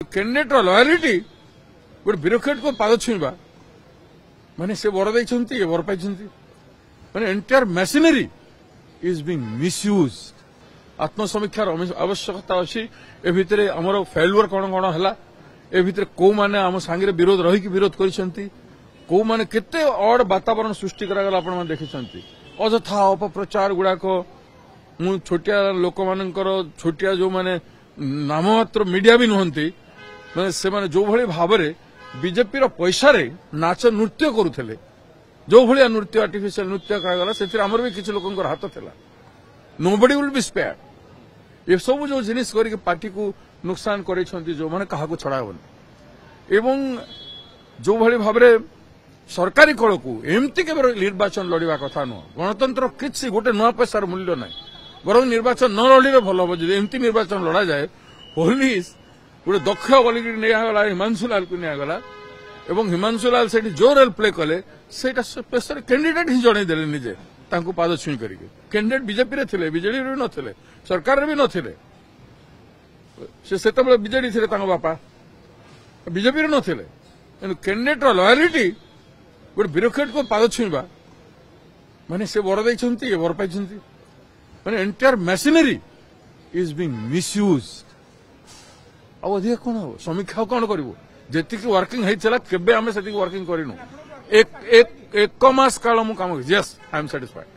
Candidate loyalty गोटे bureaucrat को पाद छुईवा माने से वर देइछंती ये वर पाइछंती माने entire machinery is being misused. आत्मसमीक्षार आवश्यकता अच्छी ए भितरे हमर फेल्युअर कोन कोन हला ए भितरे को माने हम सांगे विरोध रही कि विरोध करिसंती को माने केते ऑड वातावरण सृष्टि करा गला आपण माने देखिसंती अजथा अपप्रचार गुडा को मु छोटिया लोक मानकर छोटिया जो माने नाममात्र मीडिया भी नहंती माने से माने जो भली भाबरे बीजेपी रो पैसा रे नाच नृत्य करूथले जो भलिया नृत्य आर्टिफिशियल नृत्य करा गला सेतिर हमर भी किछ लोकंकर हाथ थिला। Nobody will be spared. ये सब जो जिनिस करी पार्टी को नुकसान करिसंती जो माने कहा को छड़ाबन एवं जो भली भाबरे सरकारी कल को एमती के निर्वाचन लड़वा कथा नुह। गणतंत्र किसी गोटे नुआ पैसार मूल्य ना बर निर्वाचन न लड़े भल हम जो एमती निर्वाचन लड़ा जाए पुलिस गोटे दक्ष बोलिक निगला हिमांशु लाल को निगला एवं हिमांशु लाल से जो रोल प्ले कले पेशर कैंडिडेट ही जनईदे निजे पाद छुई करके कैंडिडेट बीजेपी रे थिले बीजेडी रे नथिले सरकार रे भी नथिले से बीजेडी थिले बापा बीजेपी रे नथिले कैंडिडेट लॉयलिटी गोटे ब्यूरोक्रेट को पाद छुईवा माने से वर देइछंती ये वर पाइछंती माने entire machinery is being misused. अधिक कौन हम समीक्षा कौन करूँ जी वर्किंग होता केबे आम से वर्किंग करूँ एक मास काल मु काम यस आई एम सैटिस्फाइड।